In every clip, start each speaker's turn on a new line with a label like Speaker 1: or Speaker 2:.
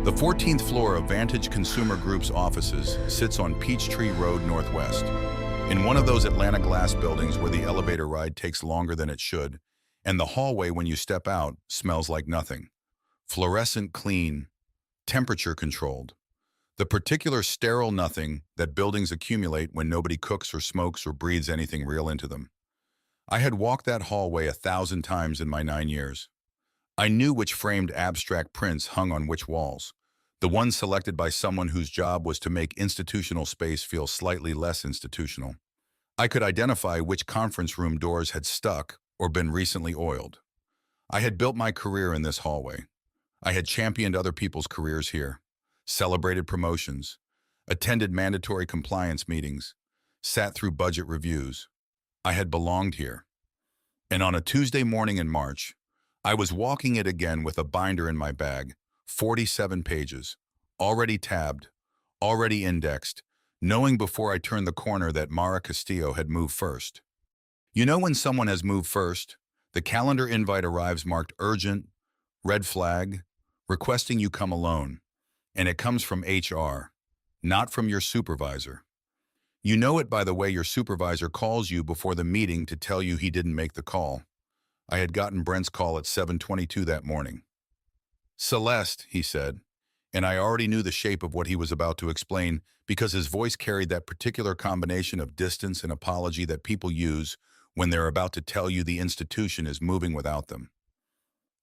Speaker 1: The 14th floor of Vantage Consumer Group's offices sits on Peachtree Road Northwest, in one of those Atlanta glass buildings where the elevator ride takes longer than it should, and the hallway when you step out smells like nothing. Fluorescent clean, temperature controlled. The particular sterile nothing that buildings accumulate when nobody cooks or smokes or breathes anything real into them. I had walked that hallway 1,000 times in my 9 years. I knew which framed abstract prints hung on which walls, the ones selected by someone whose job was to make institutional space feel slightly less institutional. I could identify which conference room doors had stuck or been recently oiled. I had built my career in this hallway. I had championed other people's careers here, celebrated promotions, attended mandatory compliance meetings, sat through budget reviews. I had belonged here. And on a Tuesday morning in March, I was walking it again with a binder in my bag, 47 pages, already tabbed, already indexed, knowing before I turned the corner that Mara Castillo had moved first. You know when someone has moved first, the calendar invite arrives marked urgent, red flag, requesting you come alone, and it comes from HR, not from your supervisor. You know it by the way your supervisor calls you before the meeting to tell you he didn't make the call. I had gotten Brent's call at 7:22 that morning. "Celeste," he said, and I already knew the shape of what he was about to explain because his voice carried that particular combination of distance and apology that people use when they're about to tell you the institution is moving without them.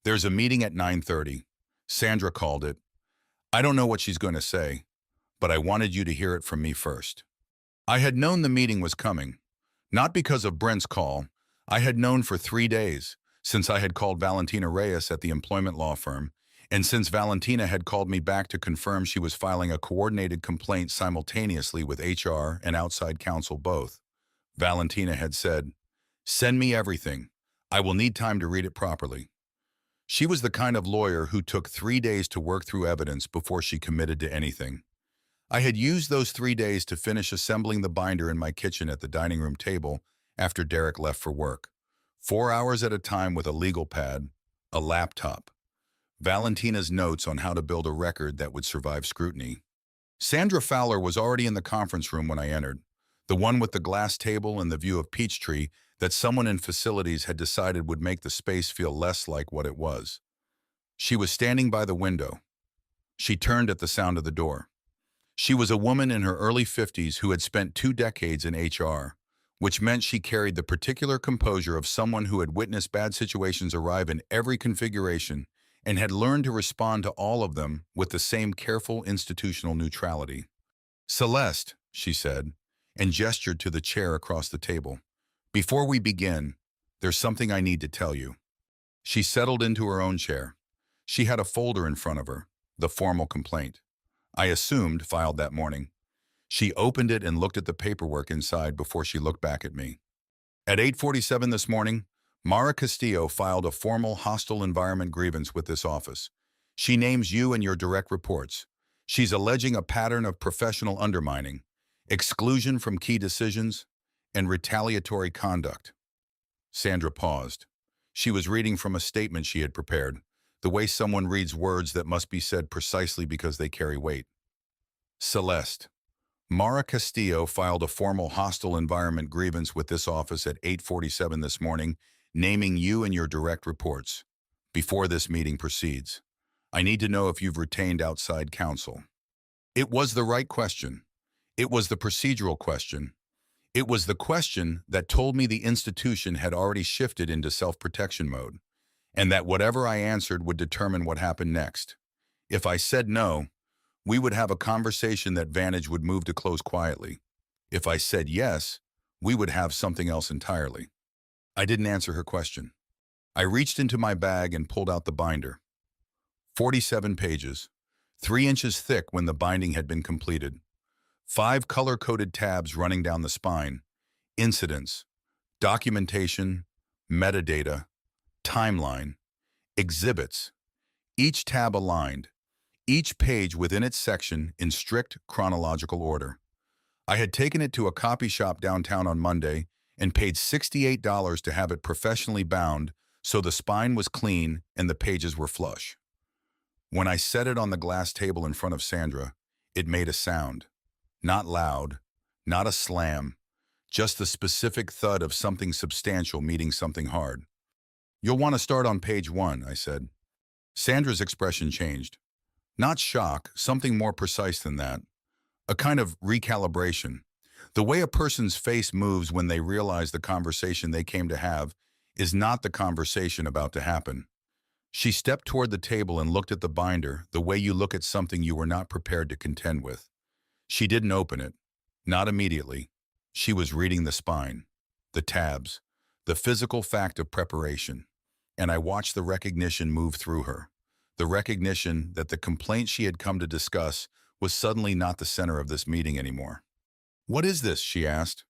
Speaker 1: "There's a meeting at 9:30. Sandra called it. I don't know what she's going to say, but I wanted you to hear it from me first." I had known the meeting was coming, not because of Brent's call. I had known for 3 days, since I had called Valentina Reyes at the employment law firm, and since Valentina had called me back to confirm she was filing a coordinated complaint simultaneously with HR and outside counsel both. Valentina had said, "Send me everything. I will need time to read it properly." She was the kind of lawyer who took 3 days to work through evidence before she committed to anything. I had used those 3 days to finish assembling the binder in my kitchen at the dining room table after Derek left for work. 4 hours at a time with a legal pad, a laptop, Valentina's notes on how to build a record that would survive scrutiny. Sandra Fowler was already in the conference room when I entered, the one with the glass table and the view of Peachtree that someone in facilities had decided would make the space feel less like what it was. She was standing by the window. She turned at the sound of the door. She was a woman in her early 50s who had spent 2 decades in HR, which meant she carried the particular composure of someone who had witnessed bad situations arrive in every configuration and had learned to respond to all of them with the same careful institutional neutrality. "Celeste," she said, and gestured to the chair across the table. "Before we begin, there's something I need to tell you." She settled into her own chair. She had a folder in front of her, the formal complaint. I assumed filed that morning. She opened it and looked at the paperwork inside before she looked back at me. "At 8:47 this morning, Mara Castillo filed a formal hostile environment grievance with this office. She names you and your direct reports. She's alleging a pattern of professional undermining, exclusion from key decisions, and retaliatory conduct." Sandra paused. She was reading from a statement she had prepared, the way someone reads words that must be said precisely because they carry weight. "Celeste, Mara Castillo filed a formal hostile environment grievance with this office at 8:47 this morning, naming you and your direct reports. Before this meeting proceeds, I need to know if you've retained outside counsel." It was the right question. It was the procedural question. It was the question that told me the institution had already shifted into self-protection mode, and that whatever I answered would determine what happened next. If I said no, we would have a conversation that Vantage would move to close quietly. If I said yes, we would have something else entirely. I didn't answer her question. I reached into my bag and pulled out the binder. 47 pages, 3 inches thick when the binding had been completed. 5 color-coded tabs running down the spine, incidents, documentation, metadata, timeline, exhibits, each tab aligned, each page within its section in strict chronological order. I had taken it to a copy shop downtown on Monday and paid $68 to have it professionally bound so the spine was clean and the pages were flush. When I set it on the glass table in front of Sandra, it made a sound. Not loud, not a slam, just the specific thud of something substantial meeting something hard. "You'll want to start on page 1, I said. Sandra's expression changed. Not shock, something more precise than that. A kind of recalibration. The way a person's face moves when they realize the conversation they came to have is not the conversation about to happen. She stepped toward the table and looked at the binder the way you look at something you were not prepared to contend with. She didn't open it. Not immediately. She was reading the spine, the tabs, the physical fact of preparation. And I watched the recognition move through her. The recognition that the complaint she had come to discuss was suddenly not the center of this meeting anymore. "What is this?" she asked.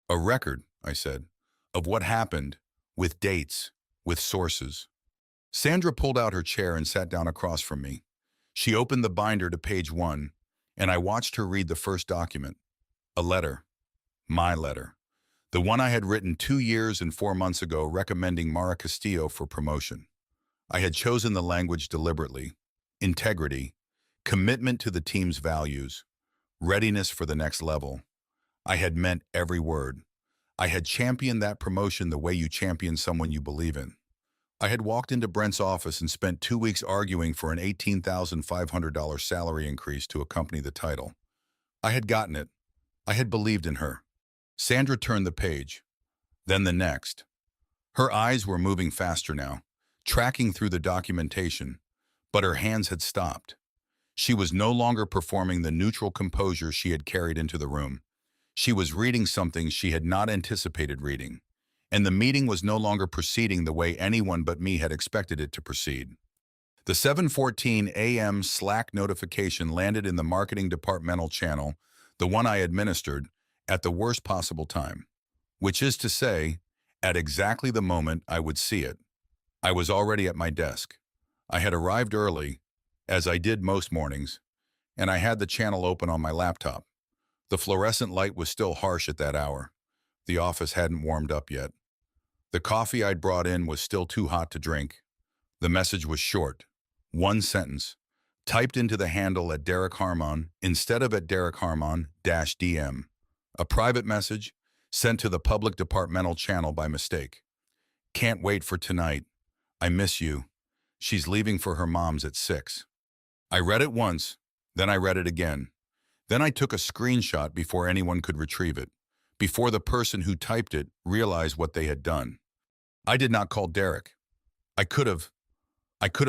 Speaker 1: "A record," I said, "of what happened, with dates, with sources." Sandra pulled out her chair and sat down across from me. She opened the binder to page 1, and I watched her read the first document. A letter. My letter. The one I had written 2 years and 4 months ago recommending Mara Castillo for promotion. I had chosen the language deliberately. Integrity, commitment to the team's values, readiness for the next level. I had meant every word. I had championed that promotion the way you champion someone you believe in. I had walked into Brent's office and spent 2 weeks arguing for an $18,500 salary increase to accompany the title. I had gotten it. I had believed in her. Sandra turned the page, then the next. Her eyes were moving faster now, tracking through the documentation, but her hands had stopped. She was no longer performing the neutral composure she had carried into the room. She was reading something she had not anticipated reading, and the meeting was no longer proceeding the way anyone but me had expected it to proceed. The 7:14 a.m. Slack notification landed in the marketing departmental channel, the one I administered, at the worst possible time, which is to say, at exactly the moment I would see it. I was already at my desk. I had arrived early, as I did most mornings, and I had the channel open on my laptop. The fluorescent light was still harsh at that hour. The office hadn't warmed up yet. The coffee I'd brought in was still too hot to drink. The message was short. One sentence, typed into the handle at Derek Harmon instead of at Derek Harmon-DM. A private message sent to the public departmental channel by mistake. "Can't wait for tonight. I miss you. She's leaving for her mom's at 6. I read it once, then I read it again. Then I took a screenshot before anyone could retrieve it, before the person who typed it realized what they had done. I did not call Derek. I could have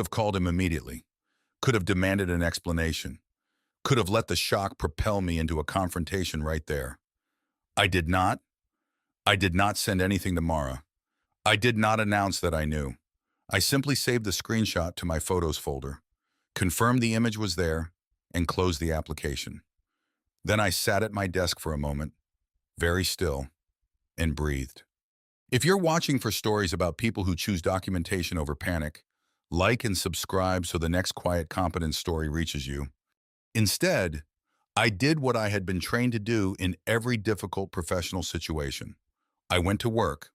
Speaker 1: called him immediately, could have demanded an explanation, could have let the shock propel me into a confrontation right there. I did not. I did not send anything to Mara. I did not announce that I knew. I simply saved the screenshot to my photos folder, confirmed the image was there, and closed the application. Then I sat at my desk for a moment, very still, and breathed. If you're watching for stories about people who choose documentation over panic, like and subscribe so the next quiet competence story reaches you. Instead, I did what I had been trained to do in every difficult professional situation. I went to work,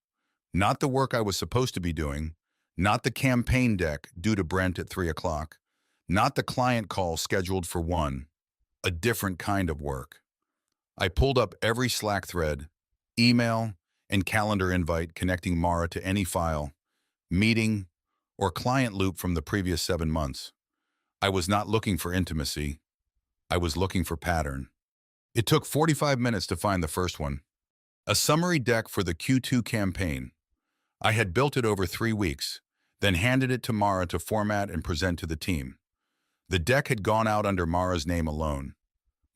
Speaker 1: not the work I was supposed to be doing, not the campaign deck due to Brent at 3 o'clock, not the client call scheduled for 1, a different kind of work. I pulled up every Slack thread, email, and calendar invite connecting Mara to any file, meeting, or client loop from the previous 7 months. I was not looking for intimacy. I was looking for pattern. It took 45 minutes to find the first one. A summary deck for the Q2 campaign. I had built it over 3 weeks, then handed it to Mara to format and present to the team. The deck had gone out under Mara's name alone.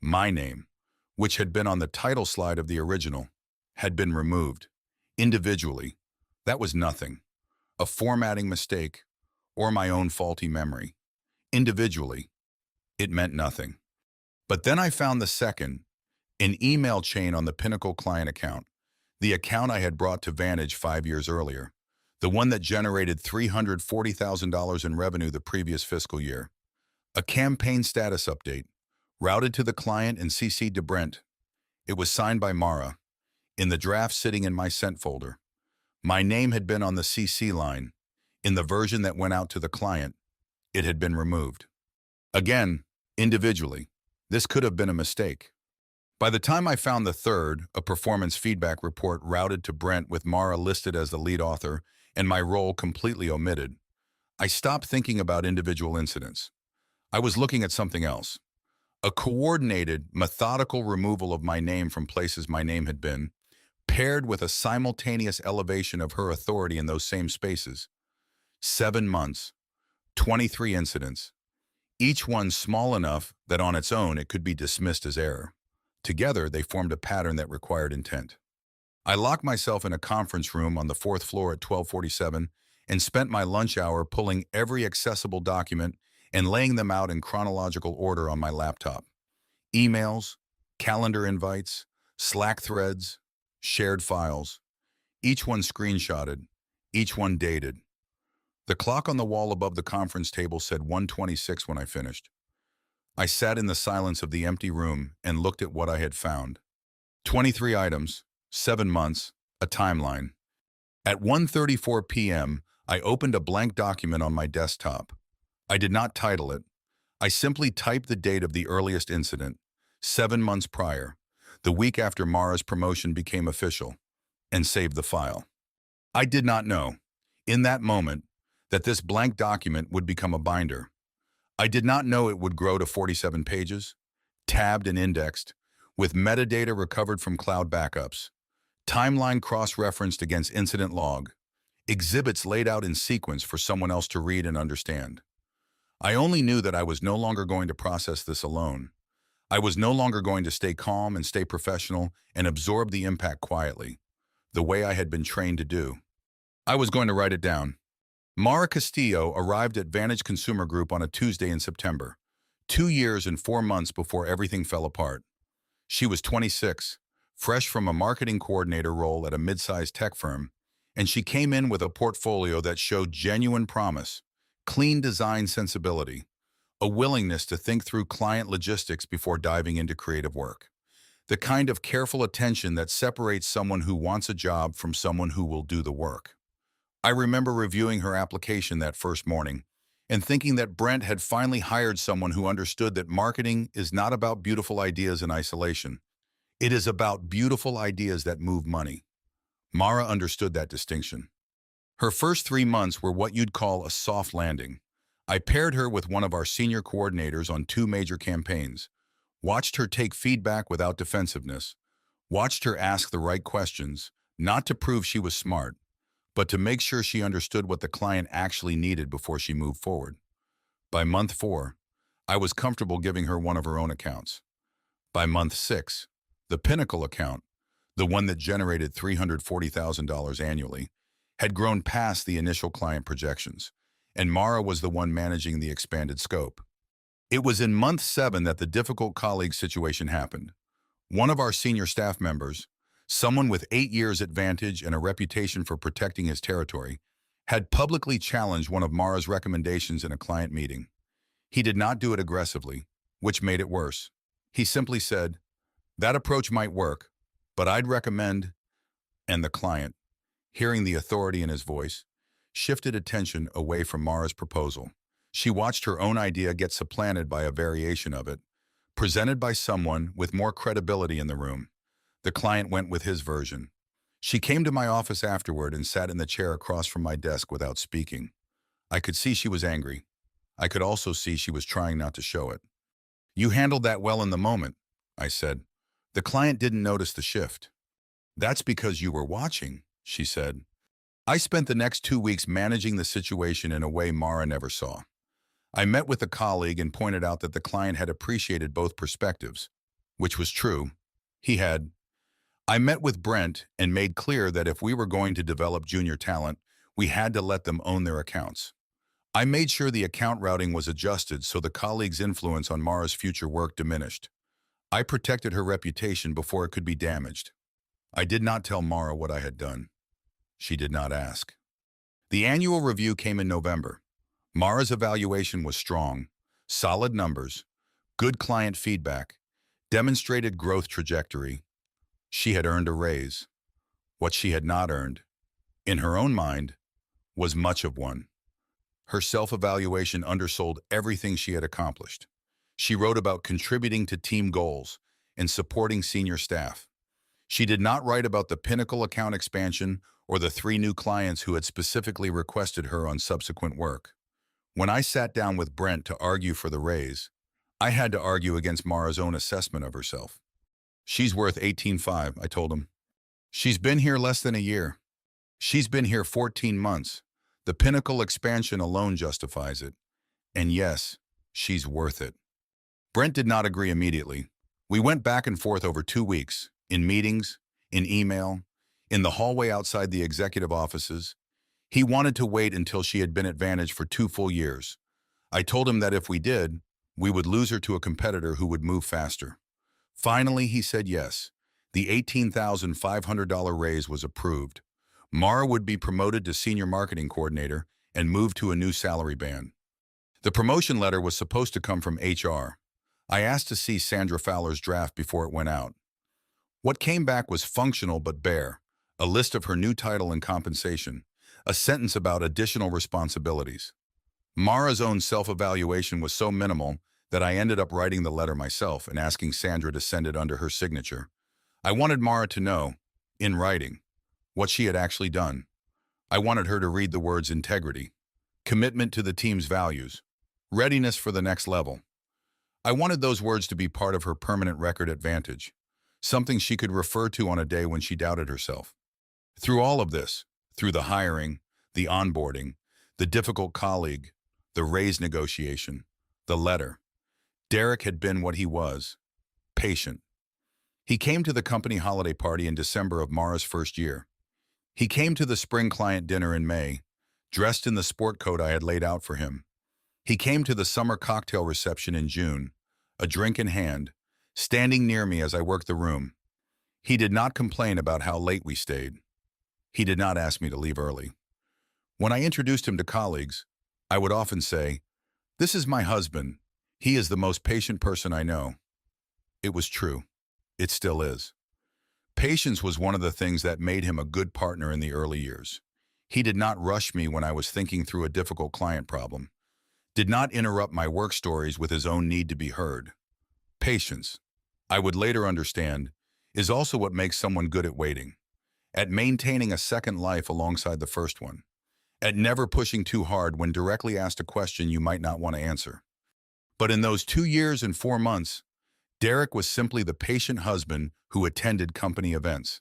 Speaker 1: My name, which had been on the title slide of the original, had been removed. Individually, that was nothing. A formatting mistake, or my own faulty memory. Individually, it meant nothing. But then I found the second, an email chain on the Pinnacle client account, the account I had brought to Vantage 5 years earlier, the one that generated $340,000 in revenue the previous fiscal year. A campaign status update, routed to the client and CC'd to Brent. It was signed by Mara, in the draft sitting in my sent folder. My name had been on the CC line. In the version that went out to the client, it had been removed. Again, individually, this could have been a mistake. By the time I found the third, a performance feedback report routed to Brent with Mara listed as the lead author and my role completely omitted, I stopped thinking about individual incidents. I was looking at something else. A coordinated, methodical removal of my name from places my name had been, paired with a simultaneous elevation of her authority in those same spaces. 7 months, 23 incidents, each one small enough that on its own it could be dismissed as error. Together, they formed a pattern that required intent. I locked myself in a conference room on the 4th floor at 12:47 and spent my lunch hour pulling every accessible document and laying them out in chronological order on my laptop. Emails, calendar invites, Slack threads, shared files, each one screenshotted, each one dated. The clock on the wall above the conference table said 1:26 when I finished. I sat in the silence of the empty room and looked at what I had found. 23 items, 7 months, a timeline. At 1:34 p.m., I opened a blank document on my desktop. I did not title it. I simply typed the date of the earliest incident, 7 months prior, the week after Mara's promotion became official, and saved the file. I did not know, in that moment, that this blank document would become a binder. I did not know it would grow to 47 pages, tabbed and indexed, with metadata recovered from cloud backups, timeline cross-referenced against incident log, exhibits laid out in sequence for someone else to read and understand. I only knew that I was no longer going to process this alone. I was no longer going to stay calm and stay professional and absorb the impact quietly, the way I had been trained to do. I was going to write it down. Mara Castillo arrived at Vantage Consumer Group on a Tuesday in September, 2 years and 4 months before everything fell apart. She was 26, fresh from a marketing coordinator role at a mid-sized tech firm, and she came in with a portfolio that showed genuine promise, clean design sensibility, a willingness to think through client logistics before diving into creative work. The kind of careful attention that separates someone who wants a job from someone who will do the work. I remember reviewing her application that first morning and thinking that Brent had finally hired someone who understood that marketing is not about beautiful ideas in isolation. It is about beautiful ideas that move money. Mara understood that distinction. Her first 3 months were what you'd call a soft landing. I paired her with one of our senior coordinators on 2 major campaigns, watched her take feedback without defensiveness, watched her ask the right questions, not to prove she was smart, but to make sure she understood what the client actually needed before she moved forward. By month 4, I was comfortable giving her one of her own accounts. By month 6, the Pinnacle account, the one that generated $340,000 annually, had grown past the initial client projections, and Mara was the one managing the expanded scope. It was in month 7 that the difficult colleague situation happened. One of our senior staff members, someone with 8 years at Vantage and a reputation for protecting his territory, had publicly challenged one of Mara's recommendations in a client meeting. He did not do it aggressively, which made it worse. He simply said, "That approach might work, but I'd recommend," and the client, hearing the authority in his voice, shifted attention away from Mara's proposal. She watched her own idea get supplanted by a variation of it, presented by someone with more credibility in the room. The client went with his version. She came to my office afterward and sat in the chair across from my desk without speaking. I could see she was angry. I could also see she was trying not to show it. "You handled that well in the moment," I said. "The client didn't notice the shift." "That's because you were watching," she said. I spent the next 2 weeks managing the situation in a way Mara never saw. I met with a colleague and pointed out that the client had appreciated both perspectives, which was true. He had. I met with Brent and made clear that if we were going to develop junior talent, we had to let them own their accounts. I made sure the account routing was adjusted so the colleague's influence on Mara's future work diminished. I protected her reputation before it could be damaged. I did not tell Mara what I had done. She did not ask. The annual review came in November. Mara's evaluation was strong, solid numbers, good client feedback, demonstrated growth trajectory. She had earned a raise. What she had not earned, in her own mind, was much of one. Her self-evaluation undersold everything she had accomplished. She wrote about contributing to team goals and supporting senior staff. She did not write about the pinnacle account expansion or the 3 new clients who had specifically requested her on subsequent work. When I sat down with Brent to argue for the raise, I had to argue against Mara's own assessment of herself. She's worth 18.5, I told him. She's been here less than a year. She's been here 14 months. The pinnacle expansion alone justifies it. And yes, she's worth it. Brent did not agree immediately. We went back and forth over 2 weeks, in meetings, in email, in the hallway outside the executive offices. He wanted to wait until she had been at Vantage for 2 full years. I told him that if we did, we would lose her to a competitor who would move faster. Finally, he said yes. The $18,500 raise was approved. Mara would be promoted to Senior Marketing Coordinator and moved to a new salary band. The promotion letter was supposed to come from HR. I asked to see Sandra Fowler's draft before it went out. What came back was functional but bare, a list of her new title and compensation, a sentence about additional responsibilities. Mara's own self-evaluation was so minimal that I ended up writing the letter myself and asking Sandra to send it under her signature. I wanted Mara to know, in writing, what she had actually done. I wanted her to read the words integrity, commitment to the team's values, readiness for the next level. I wanted those words to be part of her permanent record at Vantage, something she could refer to on a day when she doubted herself. Through all of this, through the hiring, the onboarding, the difficult colleague, the raise negotiation, the letter, Derek had been what he was, patient. He came to the company holiday party in December of Mara's first year. He came to the spring client dinner in May, dressed in the sport coat I had laid out for him. He came to the summer cocktail reception in June, a drink in hand, standing near me as I worked the room. He did not complain about how late we stayed. He did not ask me to leave early. When I introduced him to colleagues, I would often say, "This is my husband. He is the most patient person I know." It was true. It still is. Patience was one of the things that made him a good partner in the early years. He did not rush me when I was thinking through a difficult client problem, did not interrupt my work stories with his own need to be heard. Patience, I would later understand, is also what makes someone good at waiting, at maintaining a second life alongside the first one, at never pushing too hard when directly asked a question you might not want to answer. But in those 2 years and 4 months, Derek was simply the patient husband who attended company events.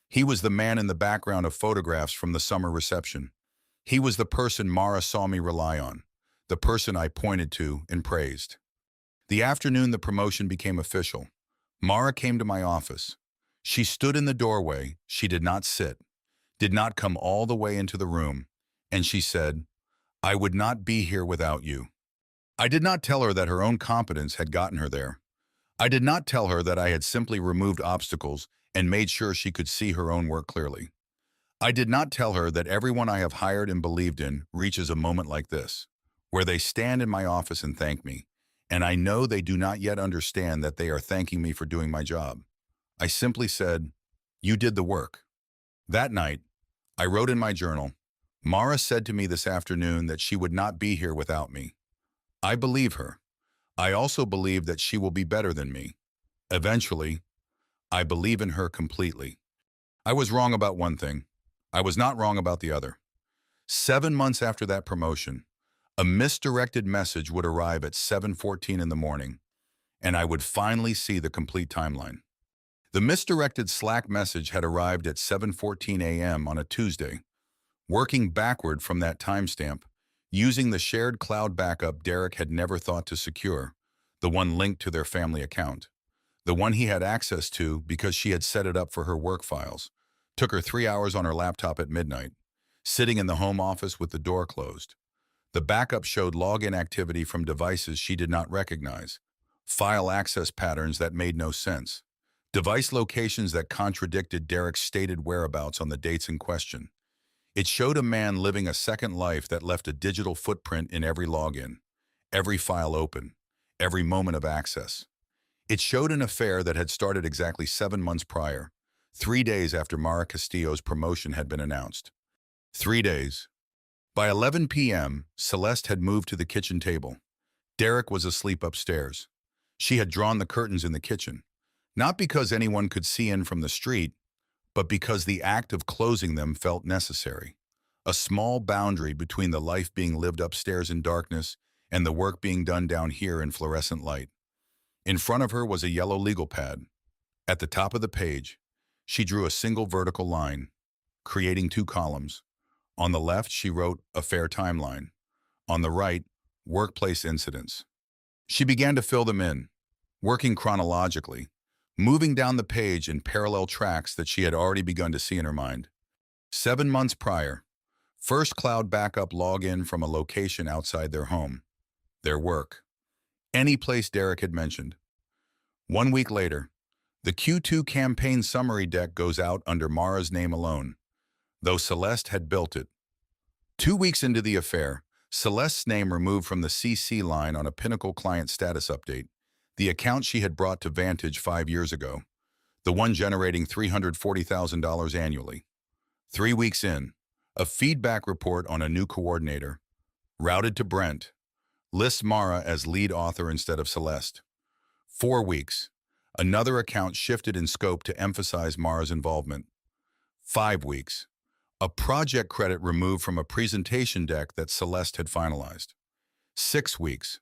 Speaker 1: He was the man in the background of photographs from the summer reception. He was the person Mara saw me rely on, the person I pointed to and praised. The afternoon the promotion became official, Mara came to my office. She stood in the doorway. She did not sit, did not come all the way into the room, and she said, "I would not be here without you." I did not tell her that her own competence had gotten her there. I did not tell her that I had simply removed obstacles and made sure she could see her own work clearly. I did not tell her that everyone I have hired and believed in reaches a moment like this, where they stand in my office and thank me, and I know they do not yet understand that they are thanking me for doing my job. I simply said, "You did the work." That night, I wrote in my journal, "Mara said to me this afternoon that she would not be here without me. I believe her. I also believe that she will be better than me. Eventually, I believe in her completely." I was wrong about one thing. I was not wrong about the other. 7 months after that promotion, a misdirected message would arrive at 7:14 in the morning, and I would finally see the complete timeline. The misdirected Slack message had arrived at 7:14 a.m. on a Tuesday. Working backward from that timestamp, using the shared cloud backup Derek had never thought to secure, the one linked to their family account, the one he had access to because she had set it up for her work files, took her 3 hours on her laptop at midnight, sitting in the home office with the door closed. The backup showed login activity from devices she did not recognize, file access patterns that made no sense, device locations that contradicted Derek's stated whereabouts on the dates in question. It showed a man living a second life that left a digital footprint in every login, every file open, every moment of access. It showed an affair that had started exactly 7 months prior, 3 days after Mara Castillo's promotion had been announced. 3 days. By 11 p.m., Celeste had moved to the kitchen table. Derek was asleep upstairs. She had drawn the curtains in the kitchen, not because anyone could see in from the street, but because the act of closing them felt necessary. A small boundary between the life being lived upstairs in darkness and the work being done down here in fluorescent light. In front of her was a yellow legal pad. At the top of the page, she drew a single vertical line, creating two columns. On the left, she wrote affair timeline. On the right, workplace incidents. She began to fill them in, working chronologically, moving down the page in parallel tracks that she had already begun to see in her mind. 7 months prior, first cloud backup login from a location outside their home, their work, any place Derek had mentioned. 1 week later, the Q2 campaign summary deck goes out under Mara's name alone, though Celeste had built it. 2 weeks into the affair, Celeste's name removed from the CC line on a Pinnacle client status update, the account she had brought to Vantage 5 years ago, the one generating $340,000 annually. 3 weeks in, a feedback report on a new coordinator, routed to Brent, lists Mara as lead author instead of Celeste. 4 weeks, another account shifted in scope to emphasize Mara's involvement. 5 weeks, a project credit removed from a presentation deck that Celeste had finalized. 6 weeks,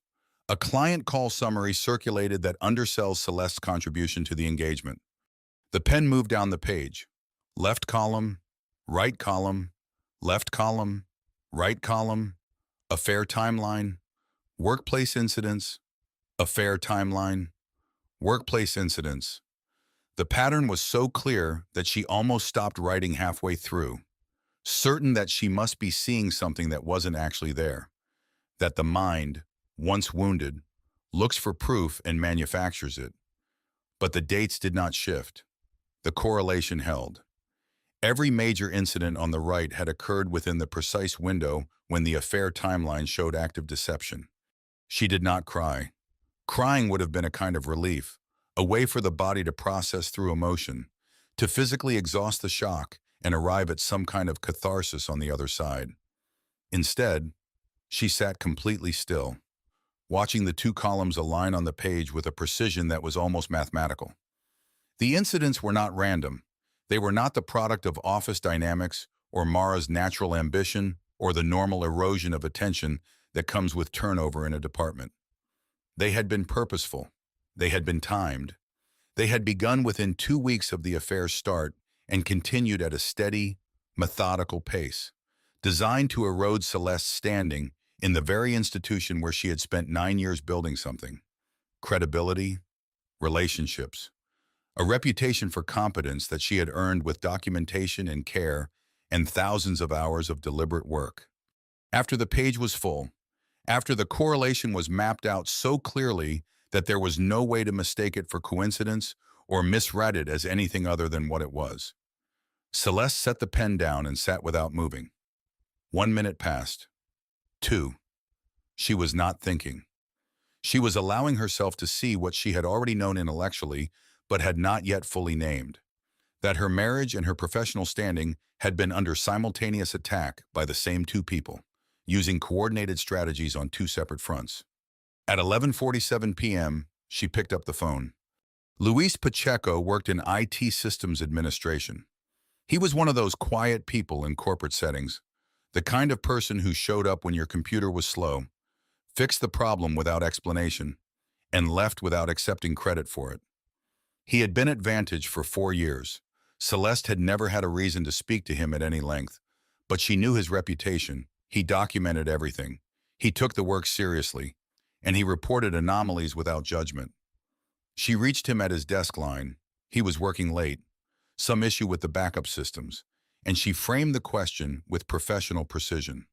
Speaker 1: a client call summary circulated that undersells Celeste's contribution to the engagement. The pen moved down the page. Left column, right column, left column, right column, affair timeline, workplace incidents, affair timeline, workplace incidents. The pattern was so clear that she almost stopped writing halfway through, certain that she must be seeing something that wasn't actually there, that the mind, once wounded, looks for proof and manufactures it. But the dates did not shift. The correlation held. Every major incident on the right had occurred within the precise window when the affair timeline showed active deception. She did not cry. Crying would have been a kind of relief, a way for the body to process through emotion, to physically exhaust the shock and arrive at some kind of catharsis on the other side. Instead, she sat completely still, watching the two columns align on the page with a precision that was almost mathematical. The incidents were not random. They were not the product of office dynamics or Mara's natural ambition or the normal erosion of attention that comes with turnover in a department. They had been purposeful. They had been timed. They had begun within 2 weeks of the affair's start and continued at a steady, methodical pace, designed to erode Celeste's standing in the very institution where she had spent 9 years building something. Credibility, relationships, a reputation for competence that she had earned with documentation and care and thousands of hours of deliberate work. After the page was full, after the correlation was mapped out so clearly that there was no way to mistake it for coincidence or misread it as anything other than what it was, Celeste set the pen down and sat without moving. 1 minute passed. 2. She was not thinking. She was allowing herself to see what she had already known intellectually but had not yet fully named, that her marriage and her professional standing had been under simultaneous attack by the same two people, using coordinated strategies on 2 separate fronts. At 11:47 p.m., she picked up the phone. Luis Pacheco worked in IT systems administration. He was one of those quiet people in corporate settings, the kind of person who showed up when your computer was slow, fixed the problem without explanation, and left without accepting credit for it. He had been at Vantage for 4 years. Celeste had never had a reason to speak to him at any length, but she knew his reputation. He documented everything. He took the work seriously, and he reported anomalies without judgment. She reached him at his desk line. He was working late, some issue with the backup systems, and she framed the question with professional precision.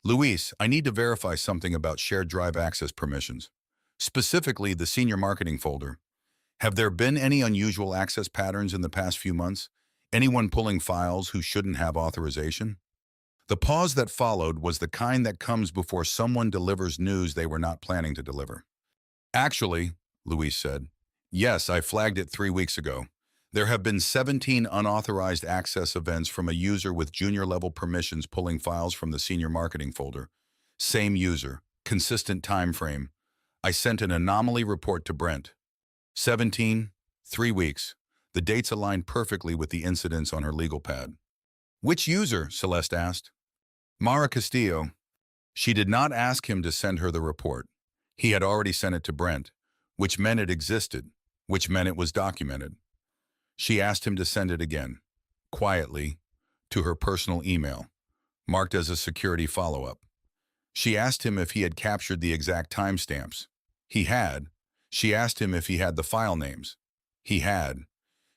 Speaker 1: Luis, I need to verify something about shared drive access permissions, specifically the senior marketing folder. Have there been any unusual access patterns in the past few months? Anyone pulling files who shouldn't have authorization? The pause that followed was the kind that comes before someone delivers news they were not planning to deliver. Actually, Luis said, yes, I flagged it 3 weeks ago. There have been 17 unauthorized access events from a user with junior-level permissions pulling files from the senior marketing folder. Same user, consistent time frame. I sent an anomaly report to Brent. 17, 3 weeks. The dates align perfectly with the incidents on her legal pad. Which user? Celeste asked. Mara Castillo. She did not ask him to send her the report. He had already sent it to Brent, which meant it existed, which meant it was documented. She asked him to send it again, quietly, to her personal email, marked as a security follow-up. She asked him if he had captured the exact timestamps. He had. She asked him if he had the file names. He had.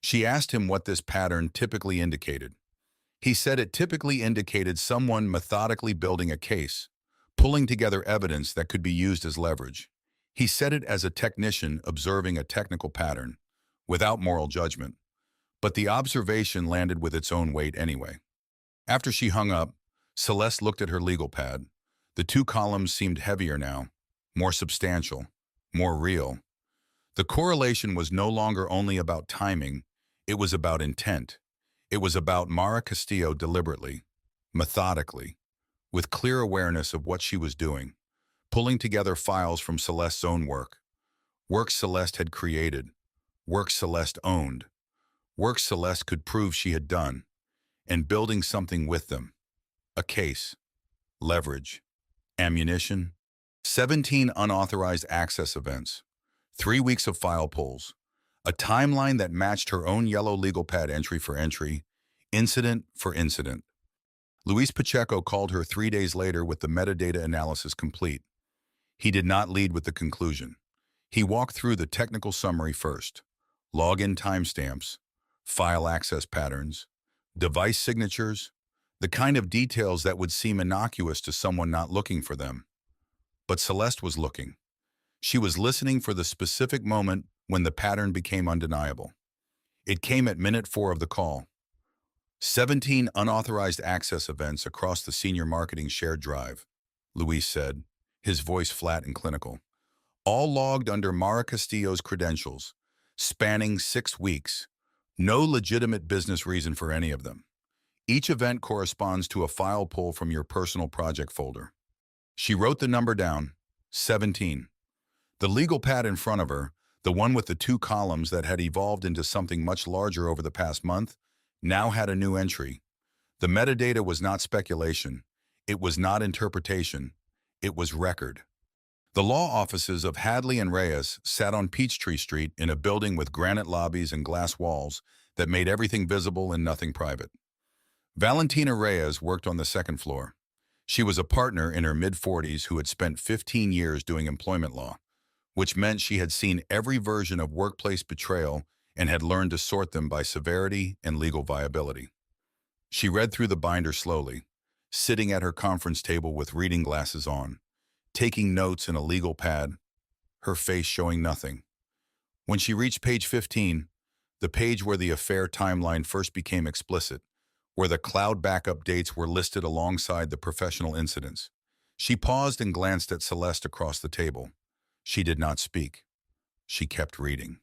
Speaker 1: She asked him what this pattern typically indicated. He said it typically indicated someone methodically building a case, pulling together evidence that could be used as leverage. He said it as a technician observing a technical pattern, without moral judgment. But the observation landed with its own weight anyway. After she hung up, Celeste looked at her legal pad. The 2 columns seemed heavier now, more substantial, more real. The correlation was no longer only about timing, it was about intent. It was about Mara Castillo deliberately, methodically, with clear awareness of what she was doing, pulling together files from Celeste's own work Celeste had created, work Celeste owned, work Celeste could prove she had done, and building something with them. A case, leverage, ammunition, 17 unauthorized access events, 3 weeks of file pulls, a timeline that matched her own yellow legal pad entry for entry, incident for incident. Luis Pacheco called her 3 days later with the metadata analysis complete. He did not lead with the conclusion. He walked through the technical summary first. Login timestamps, file access patterns, device signatures, the kind of details that would seem innocuous to someone not looking for them. But Celeste was looking. She was listening for the specific moment when the pattern became undeniable. It came at minute 4 of the call. 17 unauthorized access events across the senior marketing shared drive, Luis said, his voice flat and clinical. All logged under Mara Castillo's credentials, spanning 6 weeks. No legitimate business reason for any of them. Each event corresponds to a file pull from your personal project folder. She wrote the number down, 17. The legal pad in front of her, the one with the 2 columns that had evolved into something much larger over the past month, now had a new entry. The metadata was not speculation. It was not interpretation. It was record. The law offices of Hadley and Reyes sat on Peachtree Street in a building with granite lobbies and glass walls that made everything visible and nothing private. Valentina Reyes worked on the 2nd floor. She was a partner in her mid-40s who had spent 15 years doing employment law, which meant she had seen every version of workplace betrayal and had learned to sort them by severity and legal viability. She read through the binder slowly, sitting at her conference table with reading glasses on, taking notes in a legal pad, her face showing nothing. When she reached page 15, the page where the affair timeline first became explicit, where the cloud backup dates were listed alongside the professional incidents, she paused and glanced at Celeste across the table. She did not speak. She kept reading.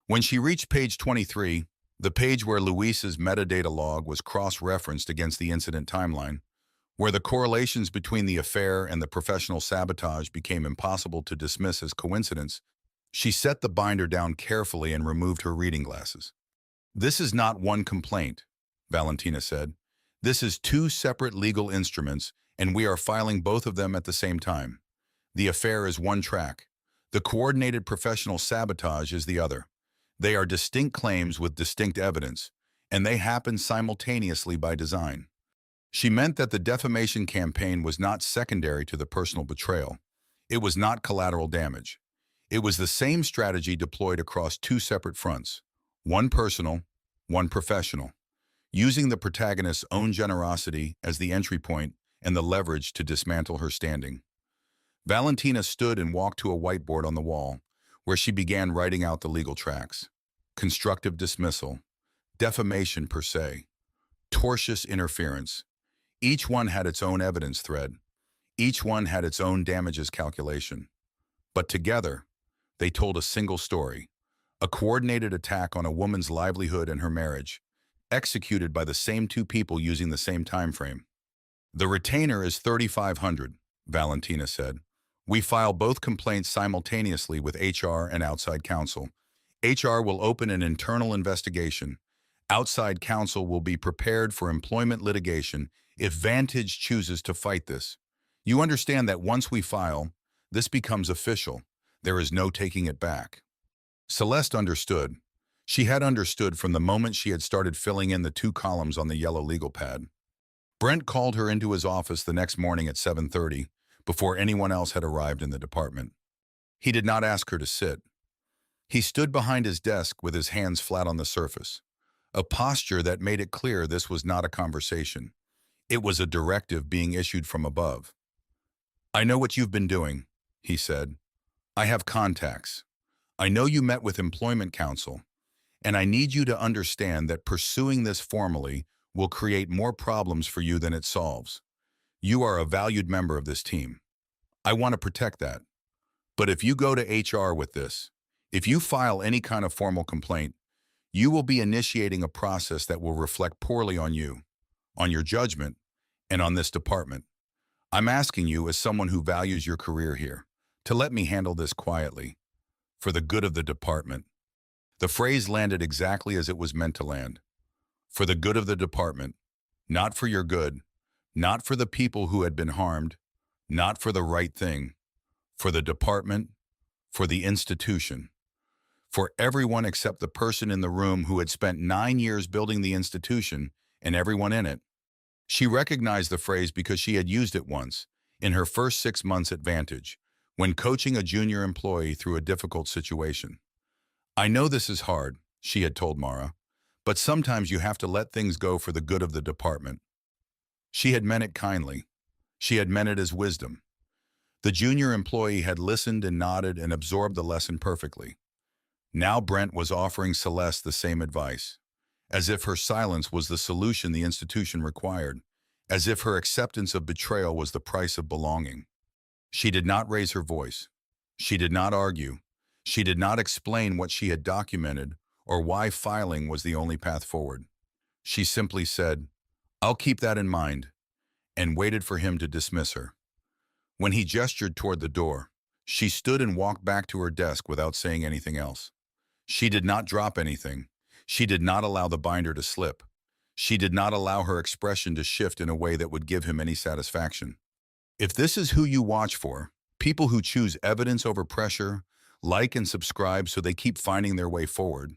Speaker 1: When she reached page 23, the page where Luis's metadata log was cross-referenced against the incident timeline, where the correlations between the affair and the professional sabotage became impossible to dismiss as coincidence, she set the binder down carefully and removed her reading glasses. This is not one complaint, Valentina said. This is 2 separate legal instruments, and we are filing both of them at the same time. The affair is one track. The coordinated professional sabotage is the other. They are distinct claims with distinct evidence, and they happen simultaneously by design. She meant that the defamation campaign was not secondary to the personal betrayal. It was not collateral damage. It was the same strategy deployed across 2 separate fronts, one personal, one professional, using the protagonist's own generosity as the entry point and the leverage to dismantle her standing. Valentina stood and walked to a whiteboard on the wall, where she began writing out the legal tracks. Constructive dismissal, defamation per se, tortious interference. Each one had its own evidence thread. Each one had its own damages calculation. But together, they told a single story, A coordinated attack on a woman's livelihood and her marriage, executed by the same two people using the same time frame. The retainer is 3,500, Valentina said. We file both complaints simultaneously with HR and outside counsel. HR will open an internal investigation. Outside counsel will be prepared for employment litigation if Vantage chooses to fight this. You understand that once we file, this becomes official. There is no taking it back. Celeste understood. She had understood from the moment she had started filling in the 2 columns on the yellow legal pad. Brent called her into his office the next morning at 7:30, before anyone else had arrived in the department. He did not ask her to sit. He stood behind his desk with his hands flat on the surface, a posture that made it clear this was not a conversation. It was a directive being issued from above. I know what you've been doing, he said. I have contacts. I know you met with employment counsel, and I need you to understand that pursuing this formally will create more problems for you than it solves. You are a valued member of this team. I want to protect that. But if you go to HR with this, if you file any kind of formal complaint, you will be initiating a process that will reflect poorly on you, on your judgment, and on this department. I'm asking you, as someone who values your career here, to let me handle this quietly, for the good of the department. The phrase landed exactly as it was meant to land. For the good of the department, not for your good, not for the people who had been harmed, not for the right thing, for the department, for the institution, for everyone except the person in the room who had spent 9 years building the institution and everyone in it. She recognized the phrase because she had used it once, in her first 6 months at Vantage, when coaching a junior employee through a difficult situation. I know this is hard, she had told Mara, but sometimes you have to let things go for the good of the department. She had meant it kindly. She had meant it as wisdom. The junior employee had listened and nodded and absorbed the lesson perfectly. Now Brent was offering Celeste the same advice, as if her silence was the solution the institution required, as if her acceptance of betrayal was the price of belonging. She did not raise her voice. She did not argue. She did not explain what she had documented or why filing was the only path forward. She simply said, I'll keep that in mind, and waited for him to dismiss her. When he gestured toward the door, she stood and walked back to her desk without saying anything else. She did not drop anything. She did not allow the binder to slip. She did not allow her expression to shift in a way that would give him any satisfaction. If this is who you watch for, people who choose evidence over pressure, like and subscribe so they keep finding their way forward.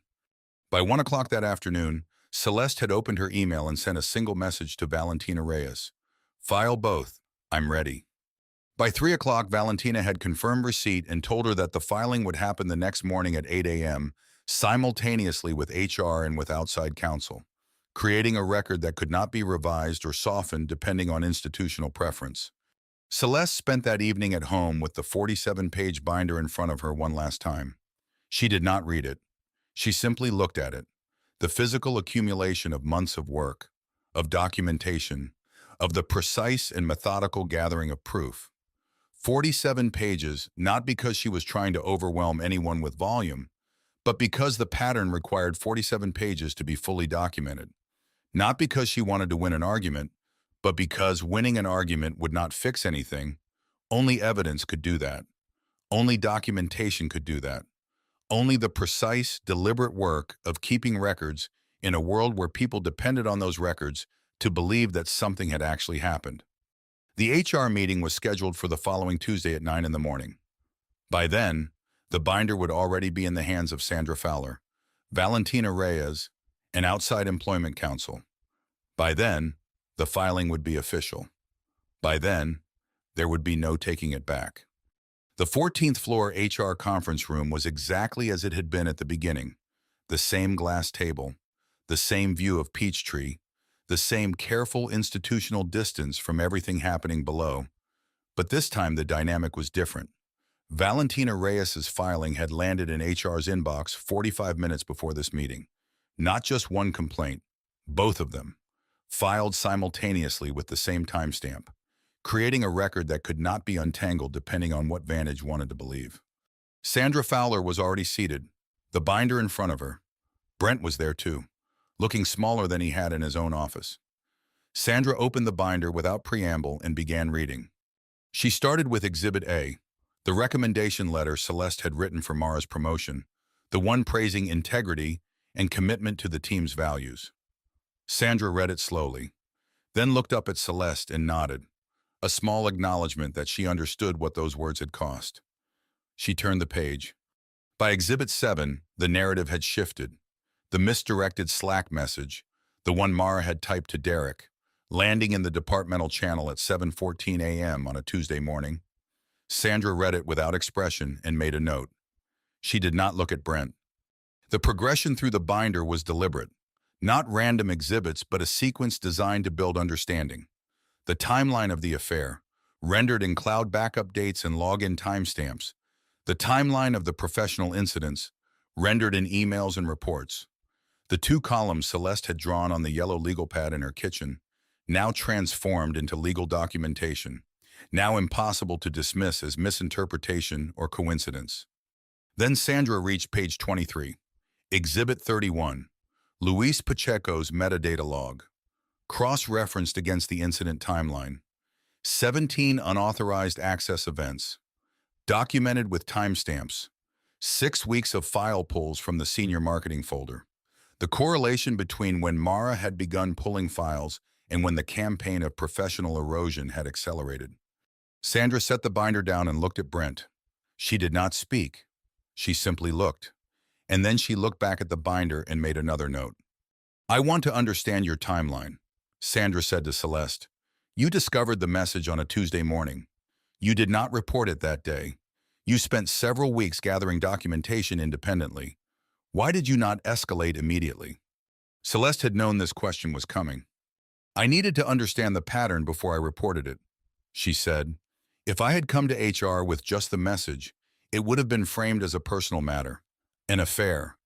Speaker 1: By 1 o'clock that afternoon, Celeste had opened her email and sent a single message to Valentina Reyes. File both. I'm ready. By 3 o'clock, Valentina had confirmed receipt and told her that the filing would happen the next morning at 8 a.m., simultaneously with HR and with outside counsel, creating a record that could not be revised or softened depending on institutional preference. Celeste spent that evening at home with the 47-page binder in front of her one last time. She did not read it. She simply looked at it. The physical accumulation of months of work, of documentation, of the precise and methodical gathering of proof. 47 pages, not because she was trying to overwhelm anyone with volume, but because the pattern required 47 pages to be fully documented. Not because she wanted to win an argument, but because winning an argument would not fix anything. Only evidence could do that. Only documentation could do that. Only the precise, deliberate work of keeping records in a world where people depended on those records to believe that something had actually happened. The HR meeting was scheduled for the following Tuesday at 9 in the morning. By then, the binder would already be in the hands of Sandra Fowler, Valentina Reyes, and outside employment counsel. By then, the filing would be official. By then, there would be no taking it back. The 14th floor HR conference room was exactly as it had been at the beginning. The same glass table, the same view of Peachtree, the same careful institutional distance from everything happening below. But this time the dynamic was different. Valentina Reyes's filing had landed in HR's inbox 45 minutes before this meeting. Not just one complaint, both of them, filed simultaneously with the same timestamp, creating a record that could not be untangled depending on what Vantage wanted to believe. Sandra Fowler was already seated, The binder in front of her. Brent was there too, looking smaller than he had in his own office. Sandra opened the binder without preamble and began reading. She started with Exhibit A, the recommendation letter Celeste had written for Mara's promotion, the one praising integrity and commitment to the team's values. Sandra read it slowly, then looked up at Celeste and nodded, a small acknowledgement that she understood what those words had cost. She turned the page. By Exhibit 7, the narrative had shifted. The misdirected Slack message, the one Mara had typed to Derek, landing in the departmental channel at 7:14 a.m. on a Tuesday morning. Sandra read it without expression and made a note. She did not look at Brent. The progression through the binder was deliberate, not random exhibits, but a sequence designed to build understanding. The timeline of the affair, rendered in cloud backup dates and login timestamps. The timeline of the professional incidents, rendered in emails and reports. The two columns Celeste had drawn on the yellow legal pad in her kitchen, now transformed into legal documentation, now impossible to dismiss as misinterpretation or coincidence. Then Sandra reached page 23, Exhibit 31, Luis Pacheco's metadata log, cross-referenced against the incident timeline. 17 unauthorized access events, documented with timestamps, 6 weeks of file pulls from the senior marketing folder. The correlation between when Mara had begun pulling files and when the campaign of professional erosion had accelerated. Sandra set the binder down and looked at Brent. She did not speak. She simply looked. And then she looked back at the binder and made another note. I want to understand your timeline, Sandra said to Celeste. You discovered the message on a Tuesday morning. You did not report it that day. You spent several weeks gathering documentation independently. Why did you not escalate immediately? Celeste had known this question was coming. I needed to understand the pattern before I reported it, she said. If I had come to HR with just the message, it would have been framed as a personal matter, an affair.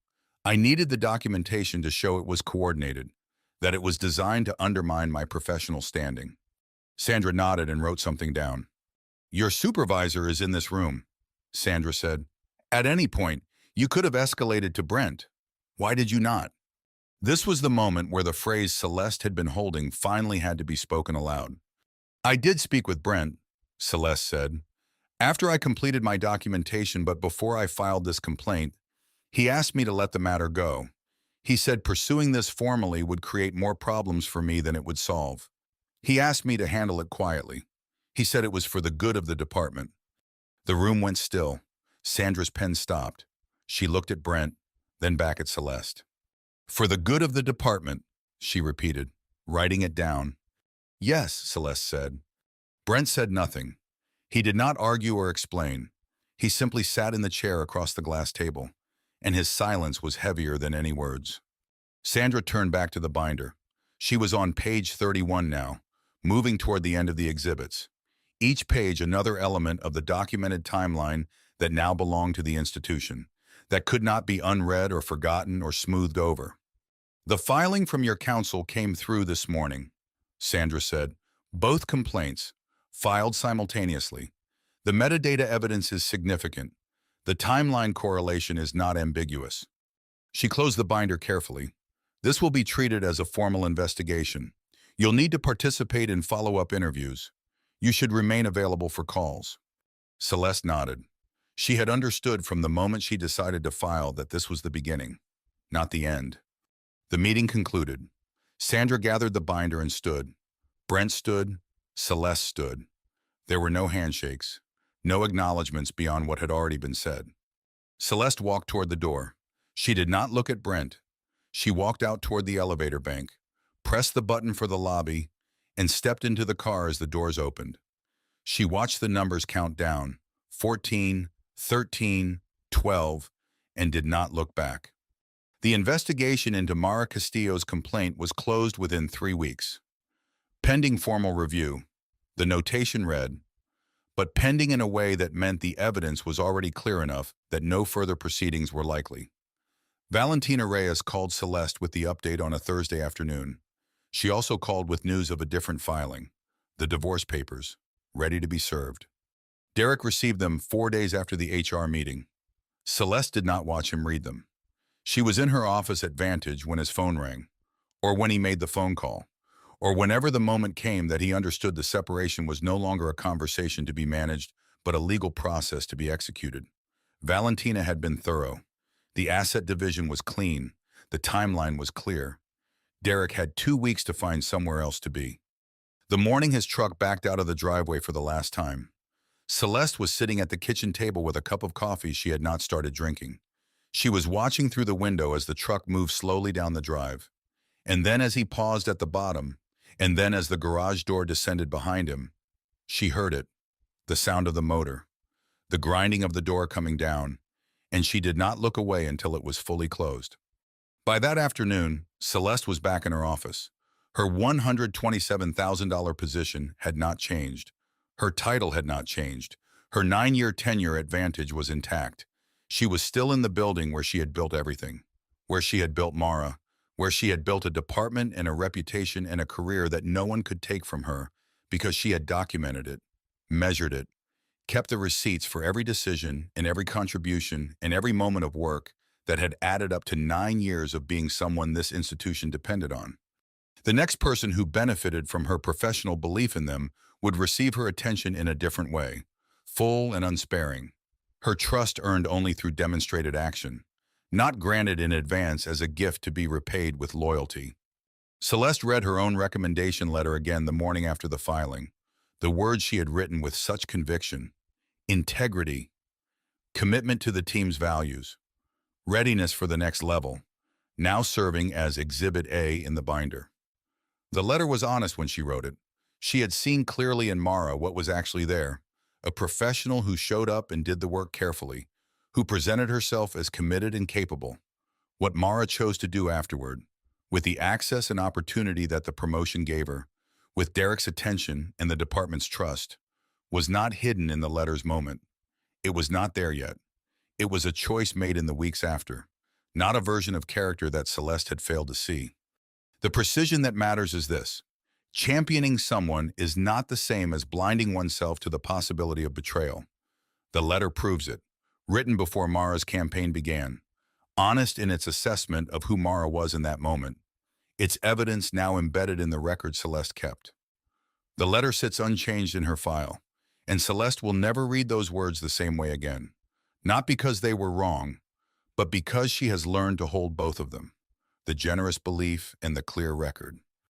Speaker 1: I needed the documentation to show it was coordinated, that it was designed to undermine my professional standing. Sandra nodded and wrote something down. Your supervisor is in this room, Sandra said. At any point, you could have escalated to Brent. Why did you not? This was the moment where the phrase Celeste had been holding finally had to be spoken aloud. I did speak with Brent, Celeste said. After I completed my documentation, but before I filed this complaint, he asked me to let the matter go. He said pursuing this formally would create more problems for me than it would solve. He asked me to handle it quietly. He said it was for the good of the department. The room went still. Sandra's pen stopped. She looked at Brent, then back at Celeste. For the good of the department, she repeated, writing it down. Yes, Celeste said. Brent said nothing. He did not argue or explain. He simply sat in the chair across the glass table, and his silence was heavier than any words. Sandra turned back to the binder. She was on page 31 now, moving toward the end of the exhibits. Each page another element of the documented timeline that now belonged to the institution, that could not be unread or forgotten or smoothed over. The filing from your counsel came through this morning, Sandra said. Both complaints, filed simultaneously. The metadata evidence is significant. The timeline correlation is not ambiguous. She closed the binder carefully. This will be treated as a formal investigation. You'll need to participate in follow-up interviews. You should remain available for calls. Celeste nodded. She had understood from the moment she decided to file that this was the beginning, not the end. The meeting concluded. Sandra gathered the binder and stood. Brent stood. Celeste stood. There were no handshakes, no acknowledgments beyond what had already been said. Celeste walked toward the door. She did not look at Brent. She walked out toward the elevator bank, pressed the button for the lobby, and stepped into the car as the doors opened. She watched the numbers count down, 14, 13, 12, and did not look back. The investigation into Mara Castillo's complaint was closed within 3 weeks. Pending formal review, the notation read, but pending in a way that meant the evidence was already clear enough that no further proceedings were likely. Valentina Reyes called Celeste with the update on a Thursday afternoon. She also called with news of a different filing, the divorce papers, ready to be served. Derek received them 4 days after the HR meeting. Celeste did not watch him read them. She was in her office at Vantage when his phone rang, or when he made the phone call, or whenever the moment came that he understood the separation was no longer a conversation to be managed, but a legal process to be executed. Valentina had been thorough. The asset division was clean. The timeline was clear. Derek had 2 weeks to find somewhere else to be. The morning his truck backed out of the driveway for the last time. Celeste was sitting at the kitchen table with a cup of coffee she had not started drinking. She was watching through the window as the truck moved slowly down the drive. And then as he paused at the bottom, and then as the garage door descended behind him, she heard it, the sound of the motor, the grinding of the door coming down, and she did not look away until it was fully closed. By that afternoon, Celeste was back in her office. Her $127,000 position had not changed. Her title had not changed. Her 9-year tenure at Vantage was intact. She was still in the building where she had built everything, where she had built Mara, where she had built a department and a reputation and a career that no one could take from her because she had documented it, measured it, kept the receipts for every decision and every contribution and every moment of work that had added up to 9 years of being someone this institution depended on. The next person who benefited from her professional belief in them would receive her attention in a different way, full and unsparing. Her trust earned only through demonstrated action, not granted in advance as a gift to be repaid with loyalty. Celeste read her own recommendation letter again the morning after the filing, the words she had written with such conviction: integrity, commitment to the team's values, readiness for the next level, now serving as Exhibit A in the binder. The letter was honest when she wrote it. She had seen clearly in Mara what was actually there, a professional who showed up and did the work carefully, who presented herself as committed and capable. What Mara chose to do afterward, with the access and opportunity that the promotion gave her, with Derek's attention and the department's trust, was not hidden in the letter's moment. It was not there yet. It was a choice made in the weeks after, not a version of character that Celeste had failed to see. The precision that matters is this: championing someone is not the same as blinding oneself to the possibility of betrayal. The letter proves it, written before Mara's campaign began, honest in its assessment of who Mara was in that moment, its evidence now embedded in the record Celeste kept. The letter sits unchanged in her file, and Celeste will never read those words the same way again, not because they were wrong, but because she has learned to hold both of them, the generous belief and the clear record.